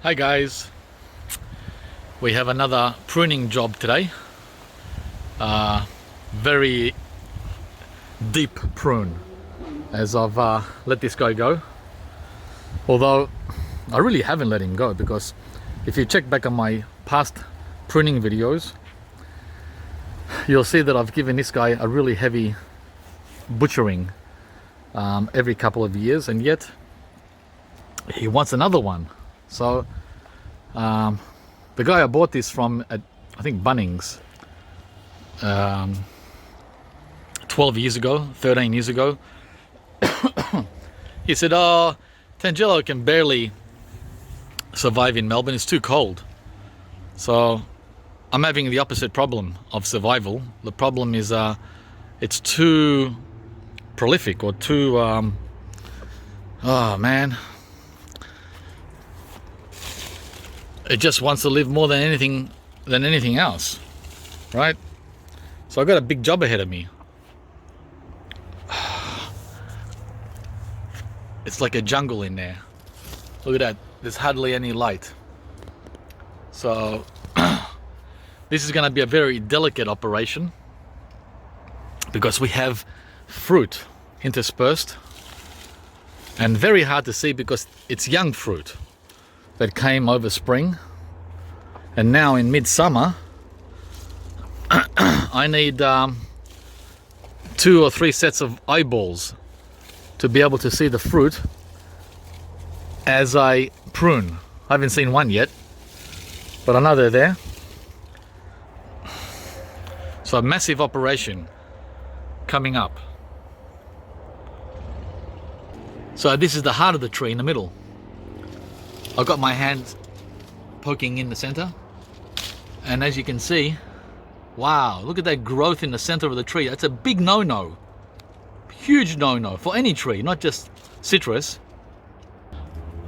Hi guys, we have another pruning job today. Very deep prune as I've let this guy go. Although I really haven't let him go, because if you check back on my past pruning videos, you'll see that I've given this guy a really heavy butchering every couple of years, and yet he wants another one. So the guy I bought this from at, I think, Bunnings 12 years ago, 13 years ago, he said, "Oh, Tangelo can barely survive in Melbourne, it's too cold." So I'm having the opposite problem of survival. The problem is it's too prolific, or too oh man, it just wants to live more than anything else, right? So I've got a big job ahead of me. It's like a jungle in there. Look at that, there's hardly any light. So this is going to be a very delicate operation, because we have fruit interspersed, and very hard to see because it's young fruit that came over spring, and now in midsummer I need 2 or 3 sets of eyeballs to be able to see the fruit as I prune. I haven't seen one yet, but I know they're there. So a massive operation coming up. So this is the heart of the tree in the middle. I've got my hand poking in the center, and as you can see, wow, look at that growth in the center of the tree. That's a big no-no, huge no-no for any tree, not just citrus.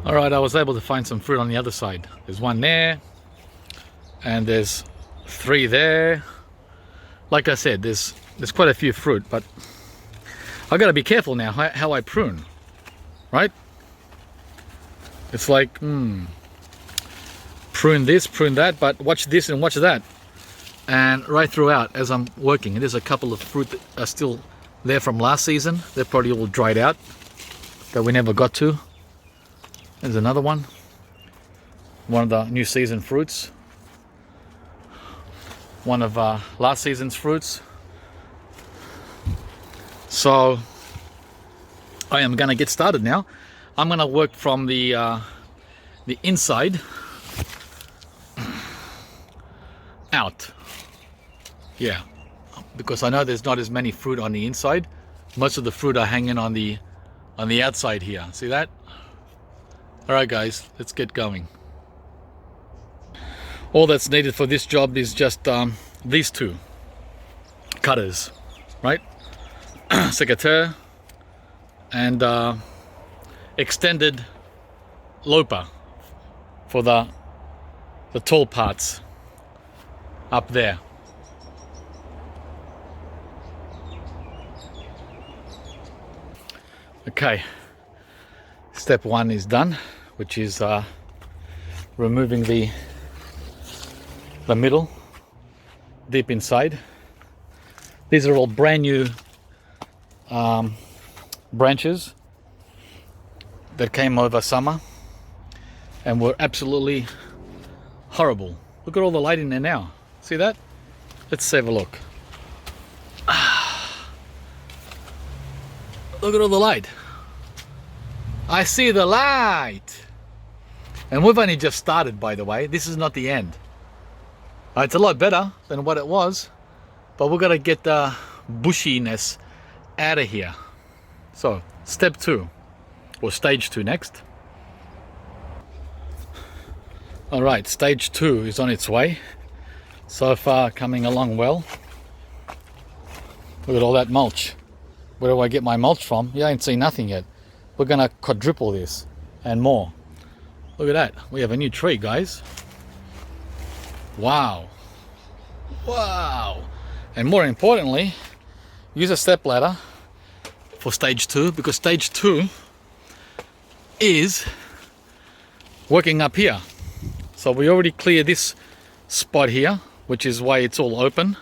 All right, I was able to find some fruit on the other side. There's one there, and there's 3 there. Like I said, there's quite a few fruit, but I've got to be careful now how I prune, right? It's like, prune this, prune that, but watch this and watch that. And right throughout, as I'm working, there's a couple of fruit that are still there from last season. They're probably all dried out, that we never got to. There's another one of the new season fruits. One of last season's fruits. So I am going to get started now. I'm going to work from the inside out. Yeah, because I know there's not as many fruit on the inside. Most of the fruit are hanging on the outside here. See that? All right, guys, let's get going. All that's needed for this job is just these 2 cutters, right? Secateur and extended loper for the tall parts up there. Okay, step 1 is done, which is removing the middle deep inside. These are all brand new branches that came over summer and were absolutely horrible. Look at all the light in there now. See that? Let's have a look. Look at all the light. I see the light. And we've only just started, by the way. This is not the end. It's a lot better than what it was, but we're gonna get the bushiness out of here. So step 2, or stage 2 next. All right, stage 2 is on its way. So far coming along well. Look at all that mulch. Where do I get my mulch from? You ain't seen nothing yet. We're gonna quadruple this and more. Look at that, we have a new tree, guys. Wow. Wow. And more importantly, use a step ladder for stage 2, because stage 2 is working up here. So we already cleared this spot here, which is why it's all open.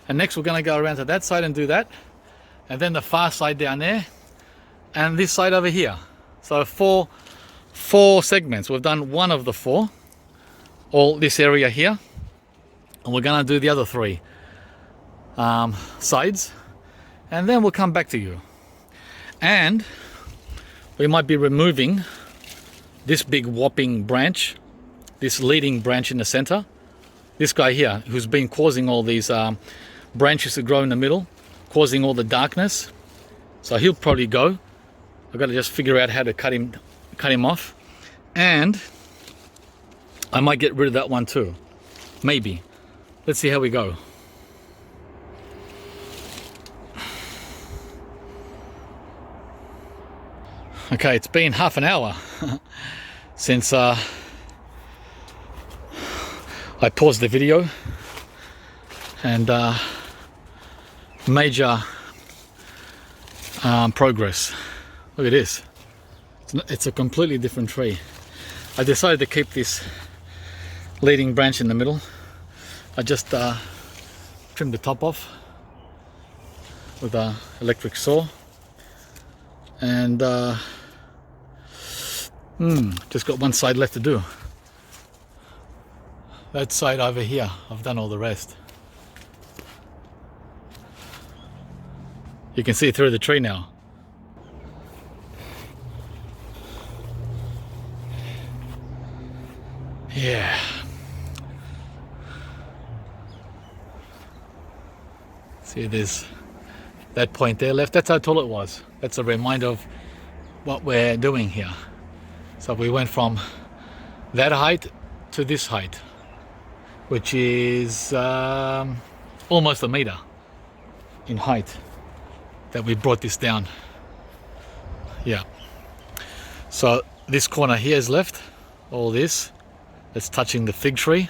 And next we're going to go around to that side and do that. And then the far side down there. And this side over here. So four segments. We've done one of the four. All this area here. And we're going to do the other three sides. And then we'll come back to you. And we might be removing this big whopping branch, this leading branch in the center. This guy here, who's been causing all these branches to grow in the middle, causing all the darkness. So he'll probably go. I've got to just figure out how to cut him off. And I might get rid of that one too. Maybe. Let's see how we go. Okay, it's been half an hour since I paused the video, and major progress. Look at this. It's a completely different tree. I decided to keep this leading branch in the middle. I just trimmed the top off with an electric saw, and just got one side left to do. That side over here, I've done all the rest. You can see through the tree now. Yeah. See, there's that point there left. That's how tall it was. That's a reminder of what we're doing here. So we went from that height to this height, which is almost a meter in height that we brought this down. Yeah. So this corner here is left, all this. That's touching the fig tree.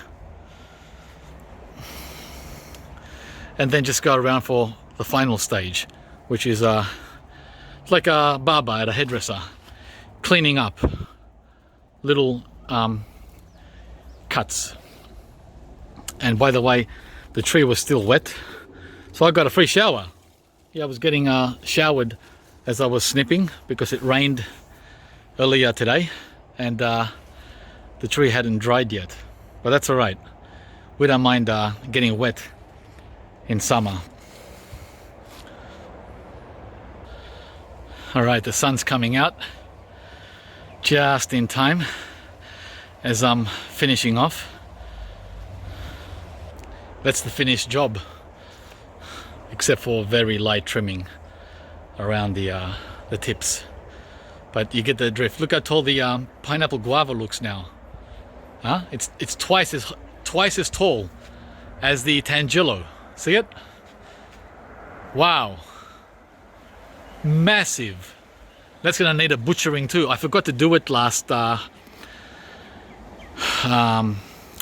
And then just go around for the final stage, which is like a barber at a hairdresser, cleaning up little cuts. And by the way, the tree was still wet, so I got a free shower. Yeah, I was getting showered as I was snipping because it rained earlier today, and the tree hadn't dried yet, but that's all right. We don't mind getting wet in summer. All right, the sun's coming out just in time as I'm finishing off. That's the finished job, except for very light trimming around the tips. But you get the drift. Look how tall the pineapple guava looks now. Huh? It's twice as tall as the Tangelo. See it? Wow. Massive. That's gonna need a butchering too. I forgot to do it last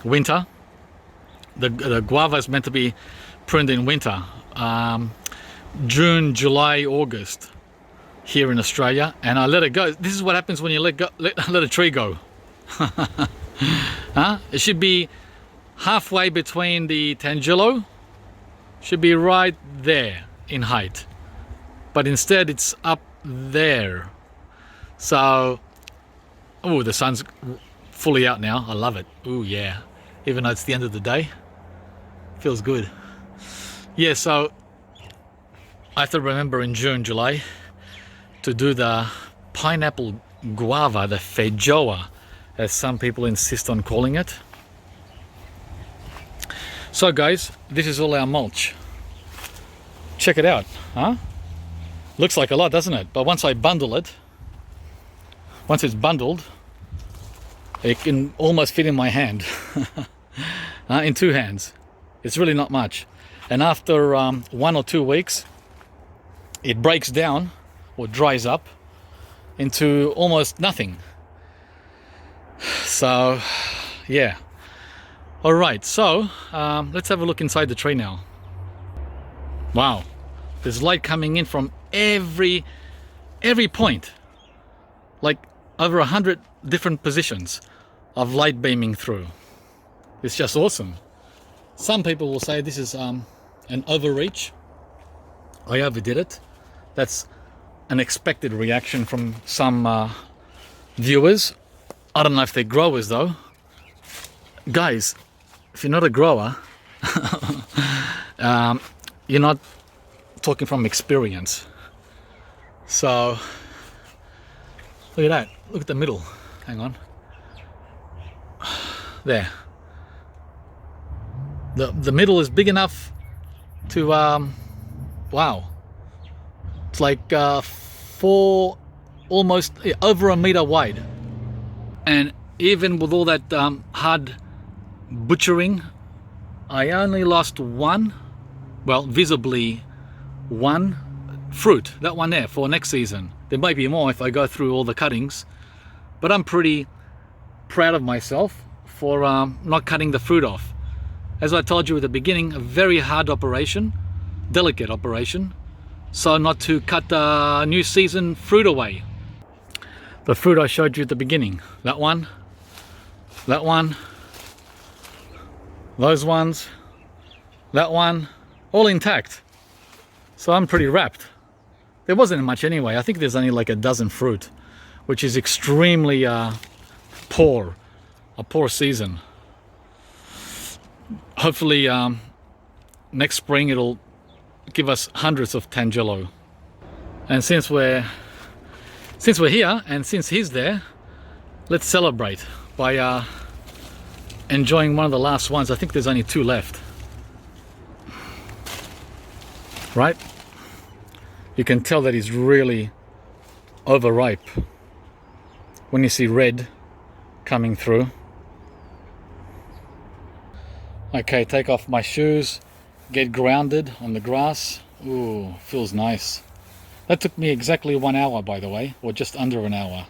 winter. The guava is meant to be pruned in winter, June, July, August here in Australia, and I let it go. This is what happens when you let a tree go. Huh? It should be halfway between the Tangelo, should be right there in height, but instead it's up there. So, oh, the sun's fully out now. I love it. Oh yeah, even though it's the end of the day, feels good. Yeah, so I have to remember in June, July to do the pineapple guava, the feijoa, as some people insist on calling it. So guys, this is all our mulch. Check it out, huh? Looks like a lot, doesn't it? But once I bundle it, once it's bundled, it can almost fit in my hand. In two hands. It's really not much. And after 1 or 2 weeks, it breaks down or dries up into almost nothing. So yeah. All right, so let's have a look inside the tree now. Wow, there's light coming in from every point, like over 100 different positions of light beaming through. It's just awesome. Some people will say this is an overreach. I overdid it. That's an expected reaction from some viewers. I don't know if they're growers though. Guys, if you're not a grower, you're not talking from experience. So look at that. Look at the middle. Hang on. There. The middle is big enough to wow. It's like almost over a meter wide. And even with all that hard butchering, I only lost one, well, visibly one fruit, that one there, for next season. There might be more if I go through all the cuttings, but I'm pretty proud of myself for not cutting the fruit off. As I told you at the beginning, a very hard operation, delicate operation, so not to cut the new season fruit away. The fruit I showed you at the beginning, that one, those ones, that one, all intact. So I'm pretty wrapped. There wasn't much anyway. I think there's only like a dozen fruit, which is extremely poor, a poor season. Hopefully next spring it'll give us hundreds of Tangelo. And since we're here and since he's there, let's celebrate by enjoying one of the last ones. I think there's only 2 left. Right? You can tell that he's really overripe when you see red coming through. Okay, take off my shoes, get grounded on the grass. Ooh, feels nice. That took me exactly 1 hour, by the way, or just under an hour.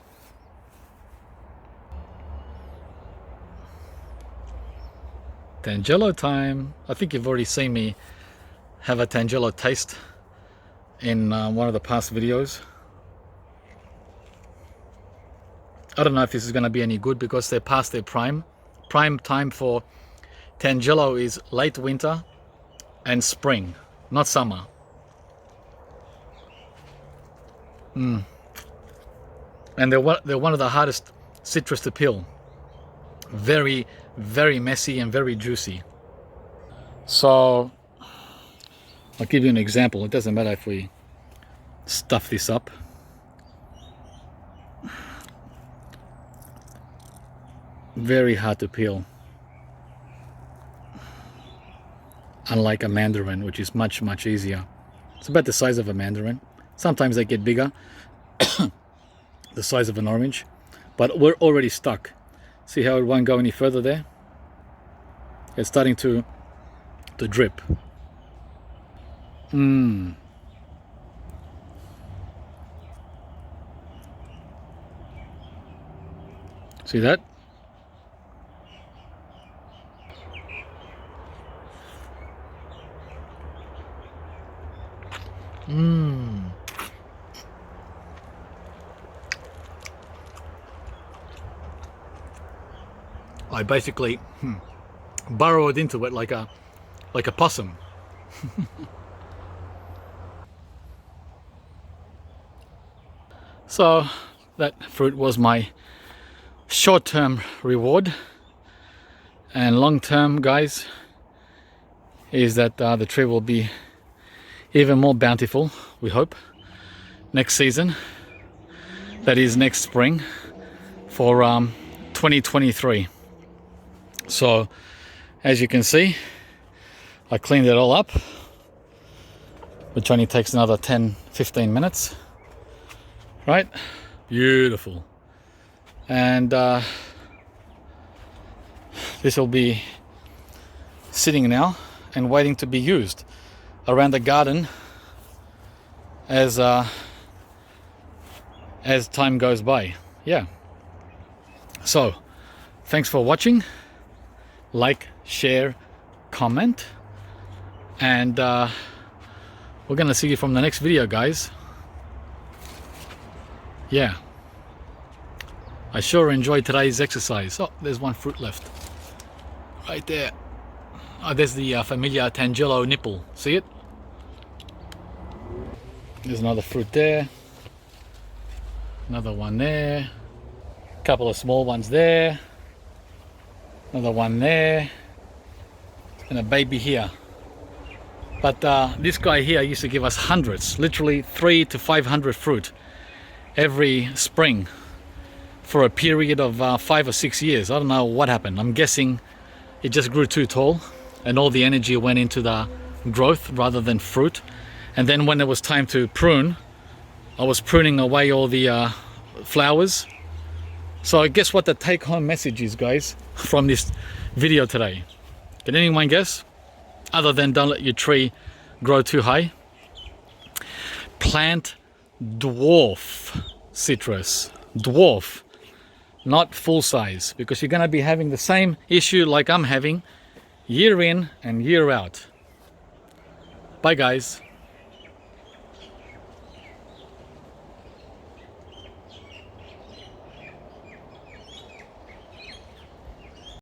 Tangelo time. I think you've already seen me have a Tangelo taste in one of the past videos. I don't know if this is going to be any good because they're past their prime. Prime time for Tangelo is late winter and spring, not summer. And they're one of the hardest citrus to peel. Very, very messy and very juicy. So I'll give you an example. It doesn't matter if we stuff this up. Very hard to peel. Unlike a mandarin, which is much, much easier. It's about the size of a mandarin. Sometimes they get bigger, the size of an orange, but we're already stuck. See how it won't go any further there? It's starting to drip. See that? I basically burrowed into it like a possum. So that fruit was my short-term reward, and long-term, guys, is that the tree will be even more bountiful, we hope, next season. That is next spring for 2023. So as you can see, I cleaned it all up, which only takes another 10-15 minutes. Right? Beautiful. And this will be sitting now and waiting to be used around the garden as time goes by. Yeah. So thanks for watching. Like, share, comment, and we're gonna see you from the next video, guys. Yeah, I sure enjoyed today's exercise. Oh, there's one fruit left. Right there. Oh, there's the familiar Tangelo nipple. See it? There's another fruit there. Another one there. A couple of small ones there. Another one there. And a baby here. But this guy here used to give us hundreds, literally 300 to 500 fruit every spring for a period of 5 or 6 years. I don't know what happened. I'm guessing it just grew too tall and all the energy went into the growth rather than fruit. And then when it was time to prune, I was pruning away all the flowers. So guess what the take-home message is, guys, from this video today? Can anyone guess? Other than don't let your tree grow too high. Plant dwarf citrus. Dwarf, not full size, because you're going to be having the same issue like I'm having year in and year out. Bye guys.